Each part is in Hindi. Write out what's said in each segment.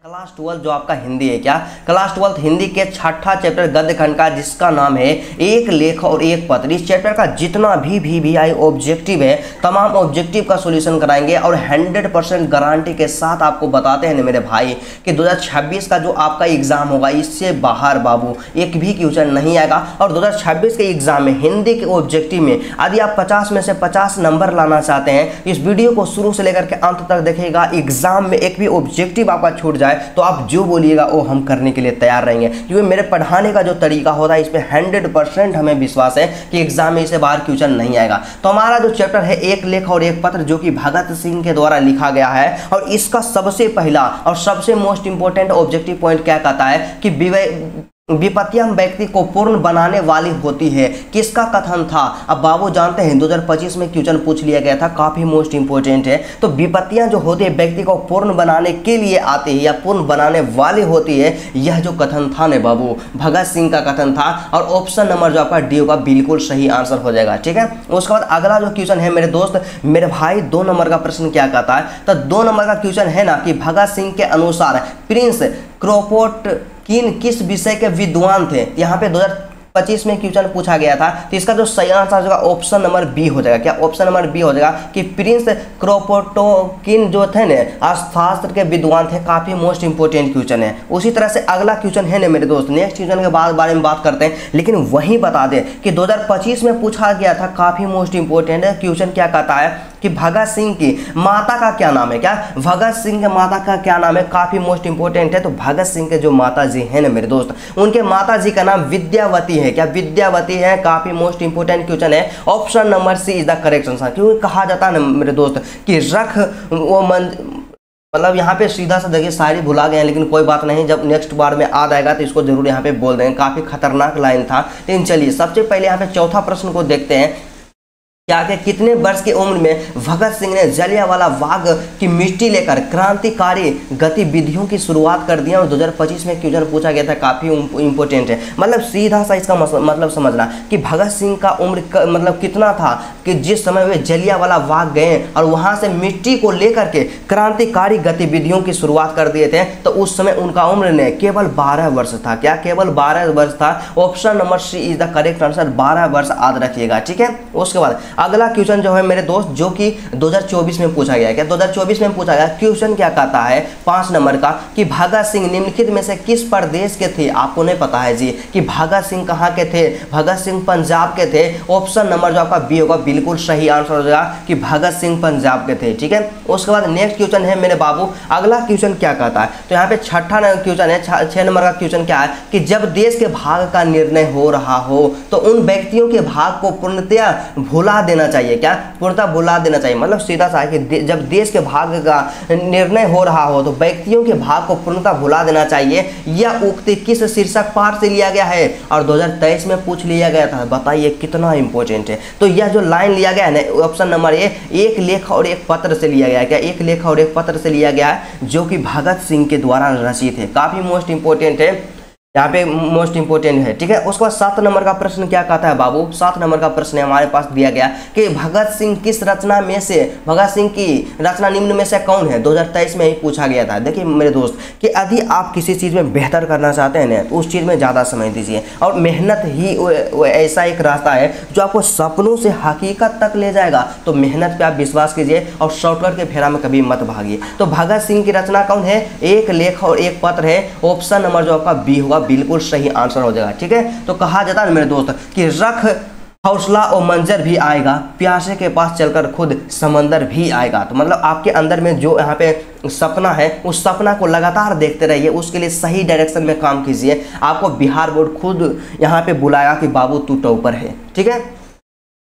क्लास 12 जो आपका हिंदी है क्या, क्लास 12 हिंदी के छठा चैप्टर गद्य खंड का जिसका नाम है एक लेख और एक पत्र। इस चैप्टर का जितना भी आई ऑब्जेक्टिव है तमाम ऑब्जेक्टिव का सॉल्यूशन कराएंगे और 100% गारंटी के साथ आपको बताते हैं मेरे भाई कि 2026 का जो आपका एग्जाम होगा इससे बाहर बाबू एक भी क्वेश्चन नहीं आएगा। और 2026 के एग्जाम में हिंदी के ऑब्जेक्टिव में यदि आप 50 में से 50 नंबर लाना चाहते हैं, इस वीडियो को शुरू से लेकर के अंत तक देखिएगा। एग्जाम में एक भी ऑब्जेक्टिव आपका छूट जाए तो आप जो बोलिएगा वो हम करने के लिए तैयार रहेंगे, क्योंकि मेरे पढ़ाने का जो तरीका होता है इस पे 100% हमें विश्वास है कि एग्जाम में इससे बाहर क्वेश्चन नहीं आएगा। तो हमारा जो चैप्टर है एक लेख और एक पत्र जो कि भगत सिंह के द्वारा लिखा गया है, और इसका सबसे पहला और सबसे मोस्ट इंपोर्टेंट ऑब्जेक्टिव पॉइंट क्या कहता है कि विपत्तियां व्यक्ति को पूर्ण बनाने वाली होती है। किसका कथन था? अब बाबू जानते हैं 2025 में क्वेश्चन पूछ लिया गया था, काफी मोस्ट इंपोर्टेंट है। तो विपत्तियां जो होती है व्यक्ति को पूर्ण बनाने के लिए आती है या पूर्ण बनाने वाली होती है, यह जो कथन था ने बाबू भगत सिंह का कथन था। और ऑप्शन नंबर जो आपका डी होगा बिल्कुल सही आंसर हो जाएगा। ठीक है, उसके बाद अगला जो क्वेश्चन है मेरे दोस्त मेरे भाई 2 नंबर का प्रश्न क्या कहता है? तो 2 नंबर का क्वेश्चन है ना कि भगत सिंह के अनुसार प्रिंस क्रोपोटकिन किस विषय के विद्वान थे। यहाँ पे 2025 में क्वेश्चन पूछा गया था, तो इसका जो सही आंसर होगा ऑप्शन नंबर बी हो जाएगा। क्या ऑप्शन नंबर बी हो जाएगा कि प्रिंस क्रोपोटकिन जो थे ना अर्थशास्त्र के विद्वान थे। काफी मोस्ट इंपोर्टेंट क्वेश्चन है। उसी तरह से अगला क्वेश्चन है ना मेरे दोस्त, नेक्स्ट क्वेश्चन के बारे में बात करते हैं, लेकिन वही बता दें कि 2025 में पूछा गया था, काफी मोस्ट इंपोर्टेंट है। क्वेश्चन क्या कहता है कि भगत सिंह की माता का क्या नाम है? क्या भगत सिंह के माता का क्या नाम है? काफी मोस्ट इंपोर्टेंट है। तो भगत सिंह के जो माता जी है ना मेरे दोस्त, उनके माता जी का नाम विद्यावती है। क्या विद्यावती है? काफी मोस्ट इंपोर्टेंट क्वेश्चन है। Option number C is the correct answer. क्योंकि कहा जाता है ना मेरे दोस्त कि रख वो मतलब यहाँ पे सीधा सा देखिए शायरी भुला गए हैं, लेकिन कोई बात नहीं, जब नेक्स्ट बार में आ जाएगा तो इसको जरूर यहाँ पे बोल देंगे। काफी खतरनाक लाइन था। लेकिन चलिए सबसे पहले यहाँ पे चौथा प्रश्न को देखते हैं। क्या के कितने वर्ष की उम्र में भगत सिंह ने जलियांवाला बाग की मिट्टी लेकर क्रांतिकारी गतिविधियों की शुरुआत कर दिया? और 2025 में क्वेश्चन पूछा गया था, काफी इंपोर्टेंट है। मतलब सीधा सा इसका मतलब समझना कि भगत सिंह का उम्र मतलब कितना था कि जिस समय वे जलियांवाला बाग गए और वहां से मिट्टी को लेकर के क्रांतिकारी गतिविधियों की शुरुआत कर दिए थे, तो उस समय उनका उम्र ने केवल 12 वर्ष था। क्या केवल 12 वर्ष था? Option number C is the correct answer. 12 वर्ष याद रखिएगा। ठीक है, उसके बाद अगला क्वेश्चन जो है मेरे दोस्त जो कि 2024 में पूछा गया है। क्या 2024 में पूछा गया? क्वेश्चन क्या कहता है 5 नंबर का कि भगत सिंह निम्नलिखित में से किस प्रदेश के थे? आपको नहीं पता है जी कि भगत सिंह कहाँ के थे? भगत सिंह पंजाब के थे। ऑप्शन नंबर जो आपका बी होगा बिल्कुल सही आंसर हो जाएगा कि भगत सिंह पंजाब के थे। ठीक है, उसके बाद नेक्स्ट क्वेश्चन है मेरे बाबू, अगला क्वेश्चन क्या कहता है? तो यहाँ पे छठा क्वेश्चन है, 6 नंबर का क्वेश्चन क्या है कि जब देश के भाग का निर्णय हो रहा हो तो उन व्यक्तियों के भाग को पूर्णतया भुला देना चाहिए। क्या पूर्णतः भुला देना चाहिए? मतलब सीधा सा है कि जब देश के भाग का निर्णय हो रहा हो तो व्यक्तियों के भाग को पूर्णतः भुला देना चाहिए। यह उक्ति किस शीर्षक पाठ से लिया गया है? और 2023 में पूछ लिया गया था। बताइए कितना इंपॉर्टेंट है। तो यह जो लाइन लिया गया है ना ऑप्शन नंबर ए एक लेख और एक पत्र से लिया गया है। क्या एक लेख और एक पत्र से लिया गया है जो कि भगत सिंह के द्वारा रचित है। काफी मोस्ट इंपोर्टेंट है, यहाँ पे मोस्ट इंपोर्टेंट है। ठीक है, उसके बाद 7 नंबर का प्रश्न क्या कहता है बाबू? 7 नंबर का प्रश्न हमारे पास दिया गया कि भगत सिंह किस रचना में से, भगत सिंह की रचना निम्न में से कौन है? 2023 में ही पूछा गया था। देखिए मेरे दोस्त कि यदि आप किसी चीज़ में बेहतर करना चाहते हैं ना तो उस चीज़ में ज़्यादा समय दीजिए, और मेहनत ही ऐसा एक रास्ता है जो आपको सपनों से हकीकत तक ले जाएगा। तो मेहनत पे आप विश्वास कीजिए और शॉर्टकट के फेरा में कभी मत भागिए। तो भगत सिंह की रचना कौन है? एक लेख और एक पत्र है। ऑप्शन नंबर जो आपका बी होगा बिल्कुल सही आंसर हो जाएगा। ठीक है, तो कहा जाता है मेरे दोस्त कि रख हौसला और मंजर भी आएगा, प्यासे के पास चलकर खुद समंदर भी आएगा। तो मतलब आपके अंदर में जो यहाँ पे सपना है उस सपना को लगातार देखते रहिए, उसके लिए सही डायरेक्शन में काम कीजिए। आपको बिहार बोर्ड खुद यहाँ पे बुलाएगा कि बाबू तू टॉपर है। ठीक है,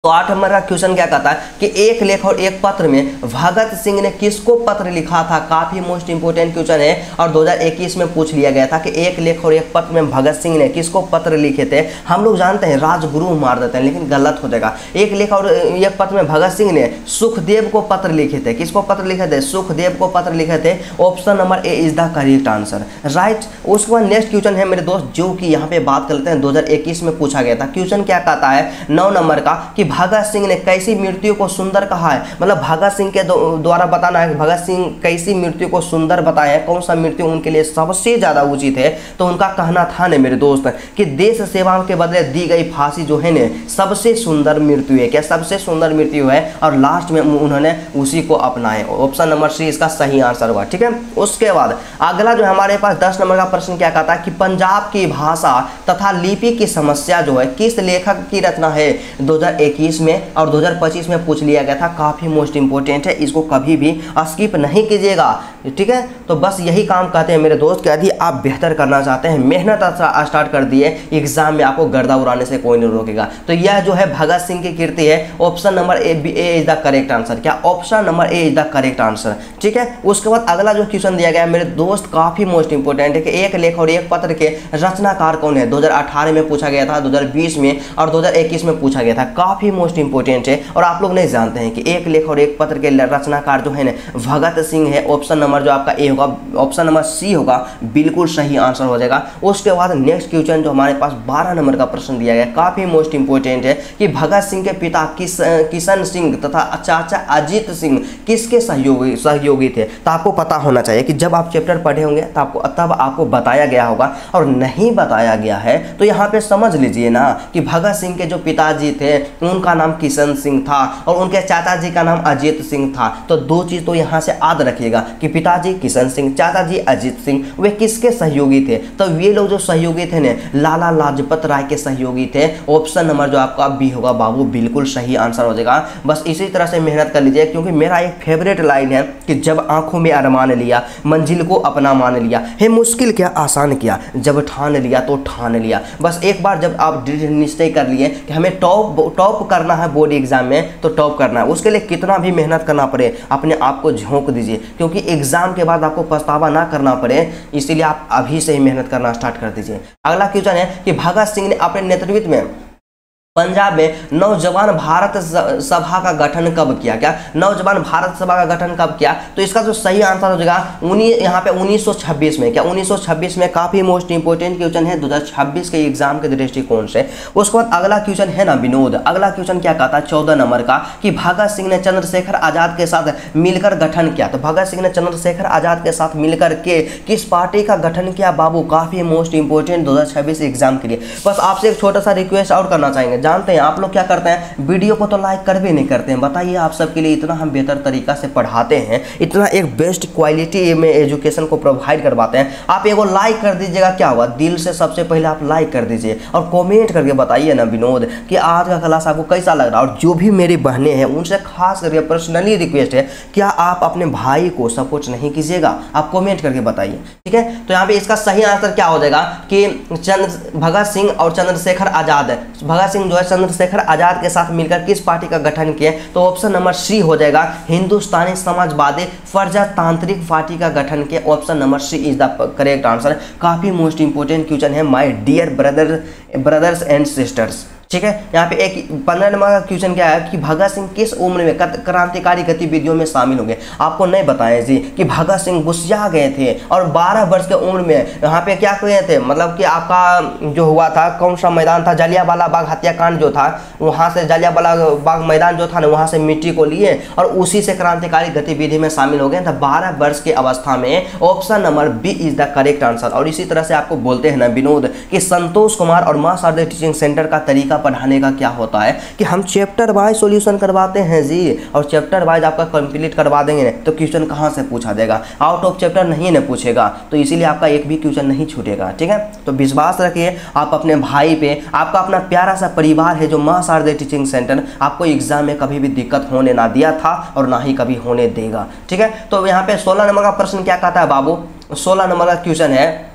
तो 8 नंबर का क्वेश्चन क्या कहता है कि एक लेख और एक पत्र में भगत सिंह ने किसको पत्र लिखा था? काफी मोस्ट इंपोर्टेंट क्वेश्चन है और 2021 में पूछ लिया गया था कि एक लेख और एक पत्र में भगत सिंह ने किसको पत्र लिखे थे? हम लोग जानते हैं राजगुरु मार देते हैं, लेकिन गलत हो जाएगा। एक लेख और एक पत्र में भगत सिंह ने सुखदेव को पत्र लिखे थे। किसको पत्र लिखे थे? सुखदेव को पत्र लिखे थे। Option number A is the correct answer, right. उसके बाद नेक्स्ट क्वेश्चन है मेरे दोस्त जो कि यहाँ पे बात करते हैं 2021 में पूछा गया था। क्वेश्चन क्या कहता है 9 नंबर का कि भगत सिंह ने कैसी मृत्यु को सुंदर कहा है, मतलब भगत सिंह के द्वारा बताना है कि भगत सिंह कैसी मृत्यु को सुंदर बताए हैं, कौन सा मृत्यु उनके लिए सबसे ज्यादा उचित है। तो उनका कहना था ने मेरे दोस्त कि देश सेवा के बदले दी गई फांसी जो है ने सबसे सुंदर मृत्यु है। क्या सबसे सुंदर मृत्यु है, और लास्ट में उन्होंने उसी को अपनाए। ऑप्शन नंबर सी इसका सही आंसर होगा। ठीक है, उसके बाद अगला जो हमारे पास 10 नंबर का प्रश्न क्या कहता है कि पंजाब की भाषा तथा लिपि की समस्या जो है किस लेखक की रचना है। 2021 में और 2025 में पूछ लिया गया था, काफी मोस्ट इंपोर्टेंट है, इसको कभी भी स्किप नहीं कीजिएगा। ठीक है, तो बस यही काम कहते हैं मेरे दोस्त कि यदि आप बेहतर करना चाहते हैं, मेहनत स्टार्ट कर दिए, एग्जाम में आपको गर्दा उड़ाने से कोई नहीं रोकेगा। तो यह जो है भगत सिंह की कीर्ति है। Option number A is the correct answer. क्या option number A is the correct answer. ठीक है, उसके बाद अगला जो क्वेश्चन दिया गया है मेरे दोस्त काफी मोस्ट इंपोर्टेंट है कि एक लेख और एक पत्र के रचनाकार कौन है। 2018 में पूछा गया था, 2020 में और 2021 में पूछा गया था। काफी मोस्ट इंपोर्टेंट है और आप लोग नहीं जानते हैं कि एक लेख और एक पत्र के रचनाकार जो है ना भगत सिंह है। ऑप्शन नंबर जो आपका ए होगा, ऑप्शन नंबर सी होगा, बिल्कुल सही आंसर हो जाएगा। उसके बाद नेक्स्ट क्वेश्चन जो हमारे पास 12 नंबर का प्रश्न दिया गया, काफी मोस्ट इंपोर्टेंट है कि भगत सिंह के पिता किशन सिंह तथा चाचा अजीत सिंह किसके सहयोगी थे। तो आपको पता होना चाहिए कि जब आप चैप्टर पढ़े होंगे तब आपको बताया गया होगा, और नहीं बताया गया है तो यहाँ पे समझ लीजिए ना कि भगत सिंह के जो पिताजी थे उनका नाम किशन सिंह था और उनके चाचा जी का नाम अजीत सिंह था। तो दो चीज तो यहाँ से याद रखिएगा कि पिताजी किशन सिंह, चाचा जी अजीत सिंह, वे किसके सहयोगी थे। तो ये लोग जो सहयोगी थे ने लाला लाजपत राय के सहयोगी थे। ऑप्शन नंबर जो आपका बी होगा बाबू, बिल्कुल सही आंसर हो जाएगा। बस इसी तरह से मेहनत कर लीजिए, क्योंकि मेरा एक फेवरेट लाइन है कि जब आंखों में अरमान लिया, मंजिल को अपना मान लिया, है मुश्किल क्या आसान किया, जब ठान लिया तो ठान लिया। बस एक बार जब आप दृढ़ निश्चय कर लिए कि हमें टॉप करना है बोर्ड एग्जाम में, तो टॉप करना है, उसके लिए कितना भी मेहनत करना पड़े अपने आप को झोंक दीजिए, क्योंकि एग्जाम के बाद आपको पछतावा ना करना पड़े, इसीलिए आप अभी से ही मेहनत करना स्टार्ट कर दीजिए। अगला क्वेश्चन है कि भगत सिंह ने अपने नेतृत्व में पंजाब में नौजवान भारत सभा का गठन कब किया। क्या नौजवान भारत सभा का गठन कब किया। तो इसका जो सही आंसर हो जाएगा यहाँ पे 1926 में। क्या 1926 में, काफी मोस्ट इंपोर्टेंट क्वेश्चन है 2026 के एग्जाम के दृष्टिकोण से। उसके बाद अगला क्वेश्चन है ना विनोद, अगला क्वेश्चन क्या कहता है 14 नंबर का कि भगत सिंह ने चंद्रशेखर आजाद के साथ मिलकर गठन किया। तो भगत सिंह ने चंद्रशेखर आजाद के साथ मिलकर के किस पार्टी का गठन किया बाबू, काफी मोस्ट इंपोर्टेंट 2026 एग्जाम के लिए। बस आपसे एक छोटा सा रिक्वेस्ट और करना चाहेंगे, जानते हैं आप लोग क्या करते हैं, वीडियो को तो लाइक कर भी नहीं करते हैं। बताइए, आप सबके लिए इतना हम बेहतर तरीका से पढ़ाते हैं, इतना एक बेस्ट क्वालिटी में एजुकेशन को प्रोवाइड करवाते हैं, आप एगो लाइक कर दीजिएगा, क्या हुआ, दिल से सबसे पहले आप लाइक कर दीजिए और कमेंट करके बताइए ना विनोद कि आज का क्लास आपको कैसा लग रहा है। और जो भी मेरी बहनें हैं उनसे खास करके पर्सनली रिक्वेस्ट है, क्या आप अपने भाई को सपोर्ट नहीं कीजिएगा, आप कमेंट करके बताइए। ठीक है, तो यहाँ पे इसका सही आंसर क्या हो जाएगा कि भगत सिंह और चंद्रशेखर आजाद, भगत सिंह जो है चंद्रशेखर आजाद के साथ मिलकर किस पार्टी का गठन किए। तो ऑप्शन नंबर सी हो जाएगा, हिंदुस्तानी समाजवादी प्रजातांत्रिक पार्टी का गठन किया। Option number C is the correct answer. काफी मोस्ट इंपोर्टेंट क्वेश्चन है my dear brothers and sisters. ठीक है, यहाँ पे एक 15 नंबर का क्वेश्चन क्या है कि भगत सिंह किस उम्र में क्रांतिकारी गतिविधियों में शामिल हो गए। आपको नहीं बताएं जी कि भगत सिंह गुस्सिया गए थे और 12 वर्ष के उम्र में यहाँ पे क्या किए थे, मतलब कि आपका जो हुआ था कौन सा मैदान था, जलियांवाला बाग हत्याकांड जो था, वहाँ से जलियांवाला बाग मैदान जो था ना, वहाँ से मिट्टी को लिए और उसी से क्रांतिकारी गतिविधि में शामिल हो गए थे 12 वर्ष की अवस्था में। Option number B is the correct answer. और इसी तरह से आपको बोलते हैं ना विनोद कि संतोष कुमार और मां शारदा टीचिंग सेंटर का तरीका पढ़ाने का क्या होता है कि हम चैप्टर वाइज सॉल्यूशन करवाते हैं जी, और चैप्टर वाइज आपका कंप्लीट करवा देंगे तो क्वेश्चन कहाँ से पूछा जाएगा, आउट ऑफ चैप्टर नहीं ना पूछेगा, तो इसीलिए आपका एक भी क्वेश्चन नहीं छूटेगा। ठीक है, तो विश्वास रखिए आप अपने भाई पे, आपका अपना प्यारा सा परिवार है जो मां शारदा टीचिंग सेंटर आपको एग्जाम में कभी भी दिक्कत होने ना दिया था और ना ही कभी होने देगा। ठीक है, तो यहाँ पे 16 नंबर का प्रश्न क्या कहता है बाबू, 16 नंबर का क्वेश्चन है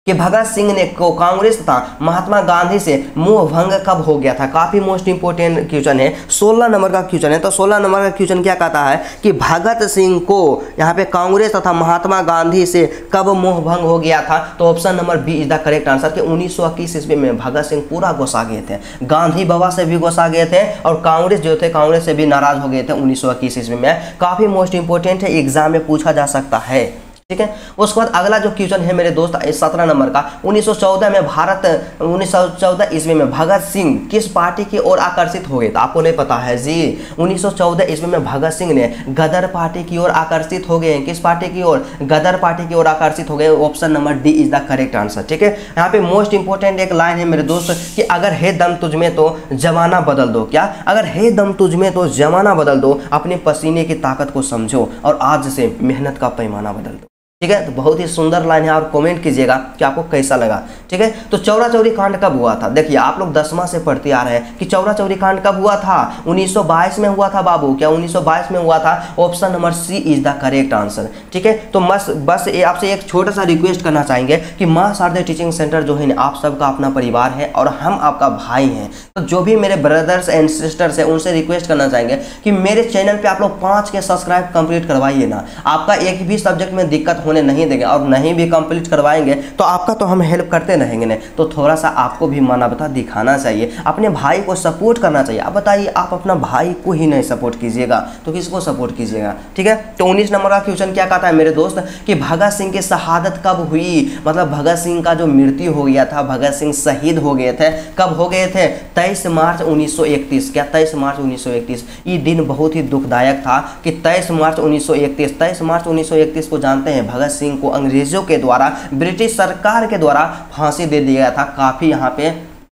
कि भगत सिंह ने को कांग्रेस तथा महात्मा गांधी से मोह भंग कब हो गया था। काफी मोस्ट इंपोर्टेंट क्वेश्चन है, 16 नंबर का क्वेश्चन है। तो 16 नंबर का क्वेश्चन क्या कहता है कि भगत सिंह को यहाँ पे कांग्रेस तथा महात्मा गांधी से कब मोह भंग हो गया था। तो option number B is the correct answer कि 1921 ईस्वी में भगत सिंह पूरा गोसा गए थे, गांधी बाबा से भी गोसा गए थे और कांग्रेस जो थे कांग्रेस से भी नाराज हो गए थे 1921 ईस्वी में। काफी मोस्ट इंपोर्टेंट है, एग्जाम में पूछा जा सकता है। ठीक है। उसके बाद अगला जो क्वेश्चन है मेरे दोस्त 17 नंबर का, 1914 ईस्वी में भगत सिंह किस पार्टी की ओर आकर्षित हो गए? तो आपको नहीं पता है जी, 1914 ईस्वी में भगत सिंह ने गदर पार्टी की ओर आकर्षित हो गए। किस पार्टी की ओर? गदर पार्टी की ओर आकर्षित हो गए। Option number D is the correct answer. ठीक है, यहाँ पे मोस्ट इंपोर्टेंट एक लाइन है मेरे दोस्त कि अगर है दम तुझ में तो जमाना बदल दो। क्या? अगर है दम तुझ में तो जमाना बदल दो, अपने पसीने की ताकत को समझो और आज से मेहनत का पैमाना बदल दो। ठीक है, तो बहुत ही सुंदर लाइन है और कमेंट कीजिएगा कि आपको कैसा लगा। ठीक है, तो चौरा चौरी कांड कब हुआ था? देखिए आप लोग 10वां से पढ़ते आ रहे हैं कि चौरा चौरी कांड कब हुआ था? 1922 में हुआ था बाबू। क्या 1922 में हुआ था? Option number C is the correct answer. ठीक है, तो बस आपसे एक छोटा सा रिक्वेस्ट करना चाहेंगे कि मां शारदा टीचिंग सेंटर जो है ना, आप सबका अपना परिवार है और हम आपका भाई हैं। तो जो भी मेरे ब्रदर्स एंड सिस्टर्स हैं उनसे रिक्वेस्ट करना चाहेंगे कि मेरे चैनल पे आप लोग 5 के सब्सक्राइब कंप्लीट करवाइए ना। आपका एक भी सब्जेक्ट में दिक्कत होने नहीं देंगे और नहीं भी कंप्लीट करवाएंगे तो आपका तो हम हेल्प करते रहेंगे ना। तो थोड़ा सा आपको भी मानवता दिखाना चाहिए, अपने भाई को सपोर्ट करना चाहिए। आप बताइए, आप अपना भाई को ही नहीं सपोर्ट कीजिएगा तो किसको सपोर्ट कीजिएगा? ठीक है, तो 19 नंबर का क्वेश्चन क्या कहता है मेरे दोस्त कि भगत सिंह की शहादत कब हुई? मतलब भगत सिंह का जो मृत्यु हो गया था, भगत सिंह शहीद हो गए थे, कब हो गए थे? 23 मार्च 1931। क्या 23 मार्च 1931? ये दिन बहुत ही दुखदायक था कि 23 मार्च 1931, 23 मार्च 1931 को जानते हैं भगत सिंह को अंग्रेजों के द्वारा, ब्रिटिश सरकार के द्वारा फांसी दे दिया गया था। काफी यहाँ पे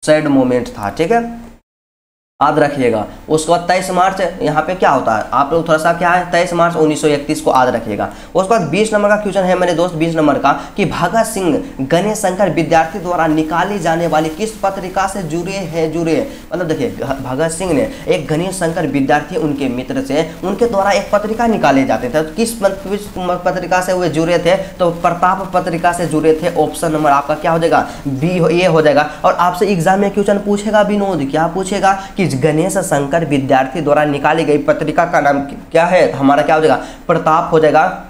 सैड मोमेंट था। ठीक है, याद रखिएगा। उसके बाद 23 मार्च यहाँ पे क्या होता है, आप लोग थोड़ा सा क्या है, 23 मार्च 1931 को याद रखिएगा। उसके बाद 20 नंबर का क्वेश्चन है मेरे दोस्त, 20 नंबर का कि भगत सिंह गणेश शंकर विद्यार्थी द्वारा निकाली जाने वाली किस पत्रिका से जुड़े? मतलब देखिए, भगत सिंह ने एक गणेश शंकर विद्यार्थी उनके मित्र से, उनके द्वारा एक पत्रिका निकाले जाते थे। तो किस पत्रिका से वे जुड़े थे? तो प्रताप पत्रिका से जुड़े थे। ऑप्शन नंबर आपका क्या हो जाएगा? बी, ये हो जाएगा। और आपसे एग्जाम में क्वेश्चन पूछेगा विनोद, क्या पूछेगा कि गणेश शंकर विद्यार्थी द्वारा निकाली गई पत्रिका का नाम क्या है? हमारा क्या हो जाएगा? प्रताप हो जाएगा।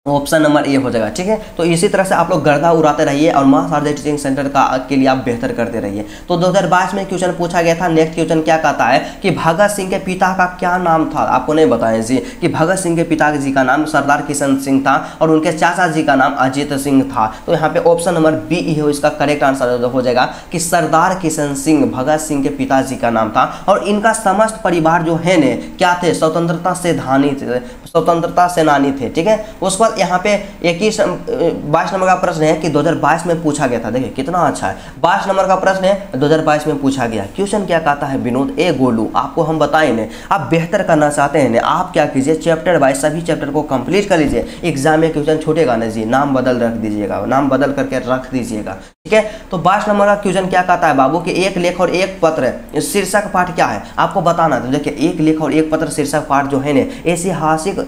ऑप्शन नंबर ए हो जाएगा। ठीक है, तो इसी तरह से आप लोग गर्दा उड़ाते रहिए और मां शारदा टीचिंग सेंटर के लिए आप बेहतर करते रहिए। तो 2022 में क्वेश्चन पूछा गया था। नेक्स्ट क्वेश्चन क्या कहता है कि भगत सिंह के पिता का क्या नाम था? आपको नहीं बताया जी कि भगत सिंह के पिताजी का नाम सरदार किशन सिंह था और उनके चाचा जी का नाम अजीत सिंह था। तो यहाँ पे ऑप्शन नंबर बी हो इसका करेक्ट आंसर हो जाएगा कि सरदार किशन सिंह भगत सिंह के पिताजी का नाम था। और इनका समस्त परिवार जो है ने क्या थे? स्वतंत्रता सेनानी थे। ठीक है, उसके बाद यहाँ पे 22 नंबर का प्रश्न है कि 2022 में पूछा गया था। देखिए कितना अच्छा है, 22 नंबर का प्रश्न है 2022 में पूछा गया। क्वेश्चन क्या कहता है विनोद? ए गोलू, आपको हम बताएं ने, आप बेहतर करना चाहते हैं ने, आप क्या कीजिए, चैप्टर वाइज सभी चैप्टर को कंप्लीट कर लीजिए। एग्जाम में क्वेश्चन छूटेगा ना जी, नाम बदल रख दीजिएगा, नाम बदल करके रख दीजिएगा। ठीक है, तो 22 नंबर का क्वेश्चन क्या कहता है बाबू कि एक लेख और एक पत्र शीर्षक पाठ क्या है आपको बताना। तो देखिए, एक लेख और एक पत्र शीर्षक पाठ जो है ना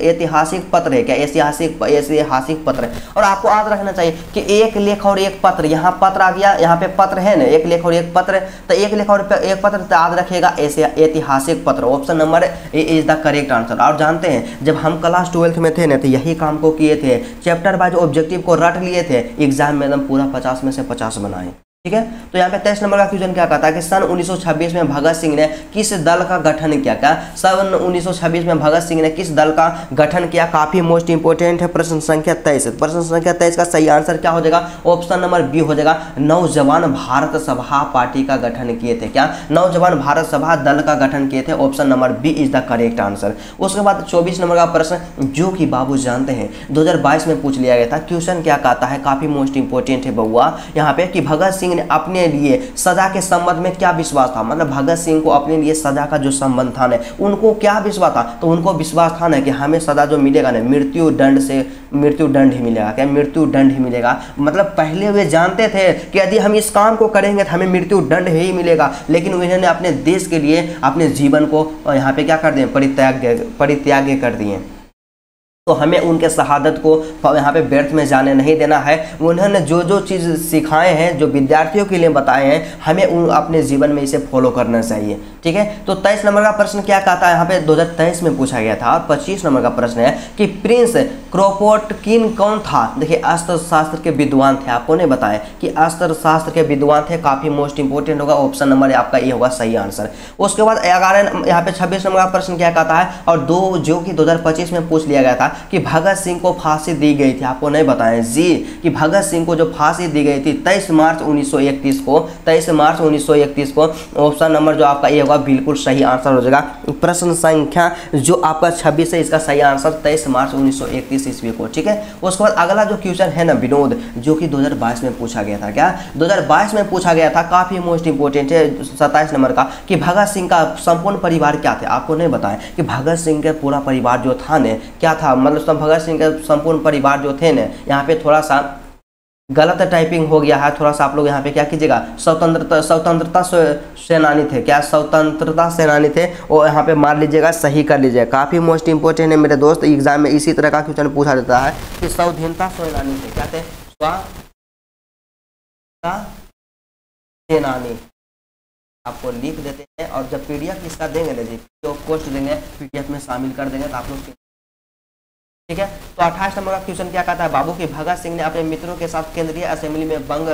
ऐतिहासिक पत्र है। क्या? ऐतिहासिक पत्र। और आपको याद रखना चाहिए कि एक लेख और एक पत्र, यहाँ पत्र आ गया, यहाँ पे पत्र है ना, एक लेख और एक पत्र, तो एक लेख और एक पत्र तो याद रखिएगा ऐतिहासिक पत्र। Option number A is the correct answer. और जानते हैं जब हम क्लास 12th में थे ना तो यही काम को किए थे, चैप्टर वाइज ऑब्जेक्टिव को रट लिए थे, एग्जाम में एकदम पूरा 50 में से 50 बनाए। ठीक है, तो यहाँ पे 23 नंबर का क्वेश्चन क्या कहता है कि सन 1926 में भगत सिंह ने किस दल का गठन किया? क्या सन 1926 में भगत सिंह ने किस दल का गठन किया? काफी मोस्ट इंपोर्टेंट है प्रश्न संख्या 23। प्रश्न संख्या 23 का सही आंसर क्या हो जाएगा? ऑप्शन नंबर बी हो जाएगा, नौजवान भारत सभा पार्टी का गठन किए थे। क्या? नौजवान भारत सभा दल का गठन किए थे। Option number B is the correct answer. उसके बाद 24 नंबर का प्रश्न जो कि बाबू जानते हैं 2022 में पूछ लिया गया था। क्वेश्चन क्या कहता है? काफी मोस्ट इंपोर्टेंट है बउआ यहाँ पे कि भगत सिंह अपने लिए सजा के संबंध में क्या विश्वास था? मतलब भगत सिंह को अपने लिए सजा का जो संबंध था ना, उनको क्या विश्वास था? तो उनको विश्वास था ना कि हमें सजा जो मिलेगा ना मृत्यु दंड ही मिलेगा। क्या? मृत्यु दंड ही मिलेगा। मतलब पहले वे जानते थे कि यदि हम इस काम को करेंगे तो हमें मृत्यु दंड ही मिलेगा, लेकिन उन्होंने अपने देश के लिए अपने जीवन को यहाँ पे क्या कर दिए? परित्याग कर दिए। तो हमें उनके शहादत को यहाँ पे व्यर्थ में जाने नहीं देना है। उन्होंने जो चीज़ सिखाए हैं, जो विद्यार्थियों के लिए बताए हैं, हमें अपने जीवन में इसे फॉलो करना चाहिए। ठीक है, तो 23 नंबर का प्रश्न क्या कहता है? यहाँ पे 2023 में पूछा गया था। और 25 नंबर का प्रश्न है कि प्रिंस क्रोपोटकिन कौन था? देखिए अस्त्र शास्त्र के विद्वान थे। आपको नहीं बताया कि अस्त्र शास्त्र के विद्वान थे। काफी मोस्ट इंपोर्टेंट होगा। ऑप्शन नंबर आपका ये होगा सही आंसर। उसके बाद 11 यहाँ पे 26 नंबर का प्रश्न क्या कहता है? और जो कि 2025 में पूछ लिया गया था कि भगत सिंह को फांसी दी गई थी? आपको नहीं बताएं जी कि भगत सिंह को जो फांसी दी गई थी 23 मार्च 1931 को, 23 मार्च 1931 को। ऑप्शन नंबर जो आपका ए होगा बिल्कुल सही आंसर हो जाएगा। प्रश्न संख्या जो आपका 26 है इसका सही आंसर 23 मार्च 1931 ईस्वी को। ठीक है, उसके बाद अगला जो क्वेश्चन है ना विनोद, जो कि 2022 में पूछा गया था। क्या 2022 में पूछा गया था, काफी मोस्ट इंपोर्टेंट है, 27 नंबर का, कि भगत सिंह का संपूर्ण परिवार क्या थे? आपको नहीं बताया कि भगत सिंह का पूरा परिवार जो था ने क्या था, मतलब भगत सिंह का संपूर्ण परिवार जो थे ने, यहाँ पे थोड़ा सा गलत टाइपिंग हो गया है, थोड़ा सा आप लोग यहाँ पे क्या कीजिएगा, स्वतंत्रता सेनानी थे। क्या स्वतंत्रता सेनानी थे? और यहाँ पे मार लीजिएगा, सही कर लीजिएगा। काफी मोस्ट इंपोर्टेंट है मेरे दोस्त, एग्जाम में इसी तरह का क्वेश्चन पूछा जाता है कि स्वाधीनता सेनानी थे। क्या थे? स्वाधीनता सेनानी आपको लिख देते हैं, और जब पीडीएफ इसका देंगे ना जी, जो पोस्ट देंगे पीडीएफ में शामिल कर देंगे तो आप लोग, ठीक है। तो 28 नंबर का क्वेश्चन क्या कहता है बाबू कि भगत सिंह ने अपने मित्रों के साथ केंद्रीय असेंबली में बम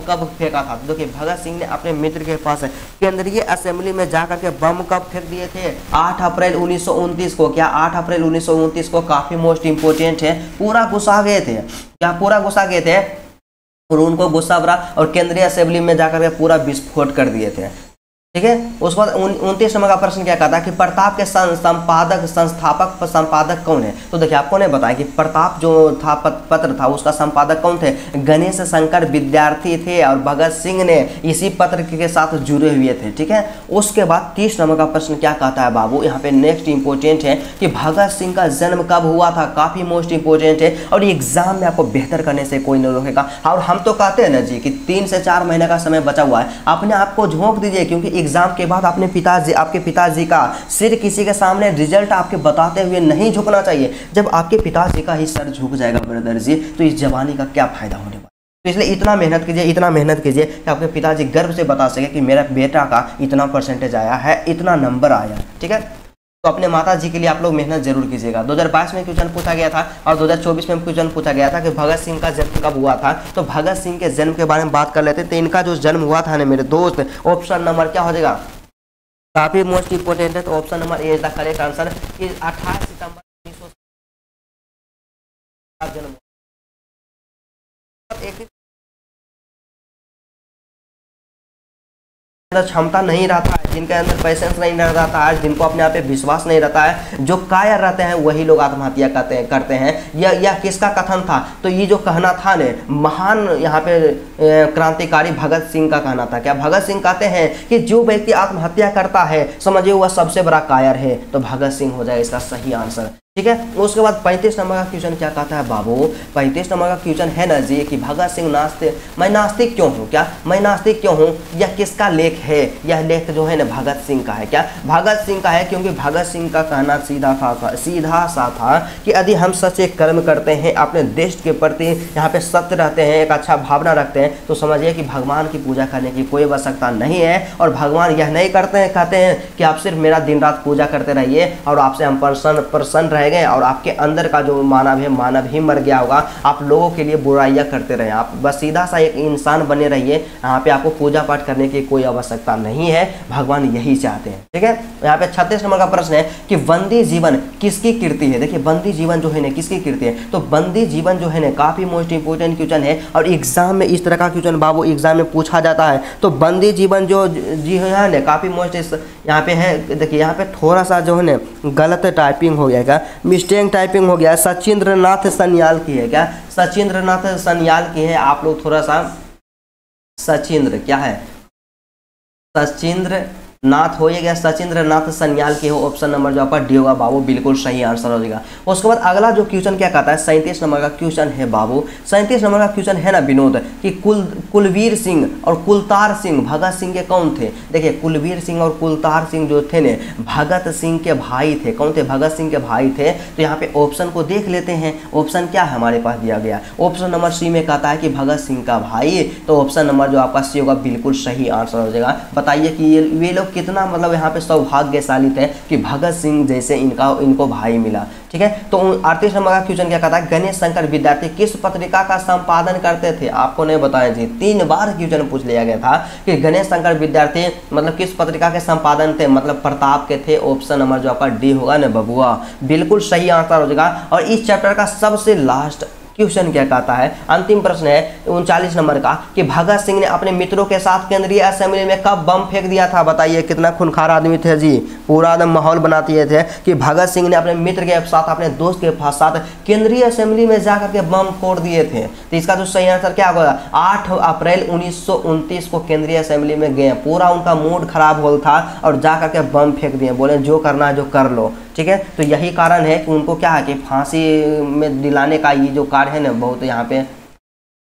कब फेंका था? देखिए भगत सिंह ने अपने मित्र के पास केंद्रीय असेंबली में जाकर के बम कब फेंक दिए थे? 8 अप्रैल 1929 को। क्या 8 अप्रैल 1929 को? काफी मोस्ट इंपोर्टेंट है। पूरा गुस्सा गए थे, क्या पूरा गुस्सा गए थे और उनको गुस्सा भरा और केंद्रीय असेंबली में जाकर के पूरा विस्फोट कर दिए थे। ठीक है, उसके बाद 29 नंबर का प्रश्न क्या कहता है कि प्रताप के संपादक कौन है? तो देखिए आपको नहीं बताया कि प्रताप जो था पत्र था उसका संपादक कौन थे? गणेश शंकर विद्यार्थी थे, और भगत सिंह ने इसी पत्र के साथ जुड़े हुए थे। ठीक है, उसके बाद 30 नंबर का प्रश्न क्या कहता है बाबू, यहाँ पे नेक्स्ट इंपोर्टेंट है कि भगत सिंह का जन्म कब हुआ था? काफी मोस्ट इंपोर्टेंट है, और एग्जाम में आपको बेहतर करने से कोई नहीं रोकेगा। और हम तो कहते हैं ना जी कि 3 से 4 महीने का समय बचा हुआ है, अपने आप को झोंक दीजिए, क्योंकि एग्जाम के बाद आपके पिताजी का सिर किसी के सामने रिजल्ट आपके बताते हुए नहीं झुकना चाहिए। जब आपके पिताजी का ही सर झुक जाएगा ब्रदर जी, तो इस जवानी का क्या फायदा होने वाला? तो इसलिए इतना मेहनत कीजिए कि आपके पिताजी गर्व से बता सके कि मेरा बेटा का इतना परसेंटेज आया है, इतना नंबर आया। ठीक है, तो अपने माता जी के लिए आप लोग मेहनत जरूर कीजिएगा। 2022 में क्वेश्चन पूछा गया था और 2024 में क्वेश्चन पूछा गया था कि भगत सिंह का जन्म कब हुआ था। तो भगत सिंह के जन्म के बारे में बात कर लेते हैं। तो इनका जो जन्म हुआ था ना मेरे दोस्त, ऑप्शन नंबर क्या हो जाएगा, काफी मोस्ट इंपोर्टेंट है। तो option number A is the correct answer कि 28 सितंबर 1907 जन्म। क्षमता नहीं रहता है, जिनके अंदर पेशेंस नहीं रहता है, जिनको अपने आप पे विश्वास नहीं रहता है, जो कायर रहते हैं वही लोग आत्महत्या करते हैं। यह किसका कथन था? तो ये जो कहना था ने महान यहाँ पे क्रांतिकारी भगत सिंह का कहना था। क्या भगत सिंह कहते हैं कि जो व्यक्ति आत्महत्या करता है समझिए वह सबसे बड़ा कायर है, तो भगत सिंह हो जाए इसका सही आंसर। ठीक है, उसके बाद 35 नंबर का क्वेश्चन क्या कहता है बाबू, 35 नंबर का क्वेश्चन है ना जी कि भगत सिंह मैं नास्तिक क्यों हूँ? क्या मैं नास्तिक क्यों हूँ? यह किसका लेख है? यह लेख जो है ना भगत सिंह का है। क्या भगत सिंह का है? क्योंकि भगत सिंह का कहना सीधा सा था कि यदि हम सच्चे कर्म करते हैं, अपने देश के प्रति यहाँ पे सत्य रहते हैं, एक अच्छा भावना रखते हैं, तो समझिए कि भगवान की पूजा करने की कोई आवश्यकता नहीं है। और भगवान यह नहीं करते हैं, कहते हैं कि आप सिर्फ मेरा दिन रात पूजा करते रहिए और आपसे हम प्रसन्न रहे गए, और आपके अंदर का जो मानव है, मानव ही मर गया होगा। आप लोगों के लिए बुराइयां करते रहे, आप बस सीधा सा एक इंसान बने रहिए। यहाँ पे आपको पूजा पाठ करने की कोई आवश्यकता नहीं है, भगवान यही चाहते हैं। ठीक है, यहाँ पे 36 नंबर का प्रश्न है कि बंदी जीवन किसकी कीर्ति है? देखिए बंदी जीवन जो है ना किसकी कीर्ति है? तो बंदी जीवन जो है ना काफी मोस्ट इंपोर्टेंट क्वेश्चन है, और एग्जाम में इस तरह का क्वेश्चन बाबू एग्जाम में पूछा जाता है। तो बंदी जीवन जो जी है ना काफी मोस्ट यहाँ पे है। देखिए यहाँ पे थोड़ा सा जो है ना गलत टाइपिंग हो गया, क्या मिस्टेक टाइपिंग हो गया। सचिंद्रनाथ सन्याल की है। क्या सचिंद्रनाथ सन्याल की है? आप लोग थोड़ा सा सचिंद्र क्या है, सचिंद्र नाथ हो गया, सचिंद्र नाथ सन्याल के हो। ऑप्शन नंबर जो आपका डी होगा बाबू, बिल्कुल सही आंसर हो जाएगा। उसके बाद अगला जो क्वेश्चन क्या कहता है, 37 नंबर का क्वेश्चन है बाबू। 37 नंबर का क्वेश्चन है ना विनोद कि कुलवीर सिंह और कुलतार सिंह भगत सिंह के कौन थे? देखिए कुलवीर सिंह और कुलतार सिंह जो थे ने भगत सिंह के भाई थे। कौन थे? भगत सिंह के भाई थे। तो यहाँ पे ऑप्शन को देख लेते हैं, ऑप्शन क्या है हमारे पास दिया गया। ऑप्शन नंबर सी में कहता है कि भगत सिंह का भाई, तो ऑप्शन नंबर जो आपका सी होगा बिल्कुल सही आंसर हो जाएगा। बताइए कि ये लोग कितना मतलब यहाँ पे सौभाग्यशाली थे कि भगत सिंह जैसे इनको भाई मिला। ठीक है, तो 38 नंबर का क्वेश्चन क्या कहता है, गणेश शंकर विद्यार्थी किस पत्रिका का संपादन करते थे? आपको नहीं बताया जी, 3 बार क्वेश्चन पूछ लिया गया था कि गणेश शंकर विद्यार्थी मतलब किस पत्रिका के संपादन थे, मतलब प्रताप के थे। ऑप्शन नंबर जो आपका डी होगा ना बबुआ, बिल्कुल सही आंसर हो जाएगा। और इस चैप्टर का सबसे लास्ट क्वेश्चन क्या कहता है, अंतिम प्रश्न है 39 नंबर का कि भगत सिंह ने अपने मित्रों के साथ केंद्रीय असेंबली में कब बम फेंक दिया था? बताइए कितना खूंखार आदमी थे जी, पूरा एकदम माहौल बना दिए थे कि भगत सिंह ने अपने मित्र के साथ, अपने दोस्त के साथ केंद्रीय असेंबली में जाकर के बम फोड़ दिए थे। तो इसका जो सही आंसर क्या होगा, 8 अप्रैल 1929 को केंद्रीय असेंबली में गए, पूरा उनका मूड खराब हो था और जाकर के बम फेंक दिए, बोले जो करना है जो कर लो। ठीक है, तो यही कारण है कि उनको क्या है कि फांसी में दिलाने का ये जो कार्य है ना, बहुत यहाँ पे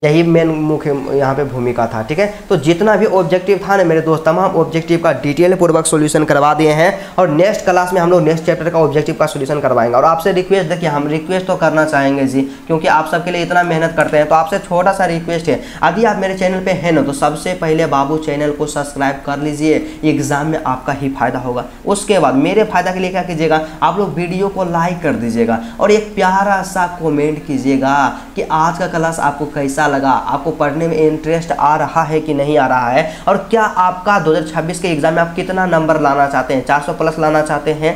यही मेन मुख्य यहाँ पे भूमिका था। ठीक है, तो जितना भी ऑब्जेक्टिव था ना मेरे दोस्त, तमाम ऑब्जेक्टिव का डिटेल पूर्वक सॉल्यूशन करवा दिए हैं और नेक्स्ट क्लास में हम लोग नेक्स्ट चैप्टर का ऑब्जेक्टिव का सॉल्यूशन करवाएंगे। और आपसे रिक्वेस्ट, देखिए हम रिक्वेस्ट तो करना चाहेंगे जी, क्योंकि आप सबके लिए इतना मेहनत करते हैं, तो आपसे छोटा सा रिक्वेस्ट है, यदि आप मेरे चैनल पर हैं ना तो सबसे पहले बाबू चैनल को सब्सक्राइब कर लीजिए, एग्जाम में आपका ही फायदा होगा। उसके बाद मेरे फायदा के लिए क्या कीजिएगा, आप लोग वीडियो को लाइक कर दीजिएगा और एक प्यारा सा कॉमेंट कीजिएगा कि आज का क्लास आपको कैसा लगा, आपको पढ़ने में इंटरेस्ट आ रहा है कि नहीं आ रहा है, और क्या आपका 2026 के एग्जाम में आप कितना नंबर लाना चाहते हैं, 400 प्लस लाना चाहते हैं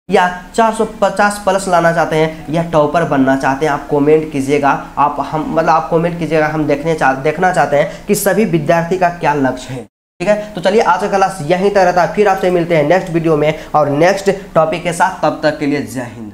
या 450 प्लस लाना चाहते हैं या टॉपर बनना चाहते हैं। आप कमेंट कीजिएगा, आप कमेंट कीजिएगा, हम देखना चाहते हैं कि सभी विद्यार्थी का क्या लक्ष्य है। ठीक है, तो चलिए आज का क्लास यहीं तक रहता है, फिर आपसे मिलते हैं नेक्स्ट वीडियो में और नेक्स्ट टॉपिक के साथ। तब तक के लिए जय हिंद।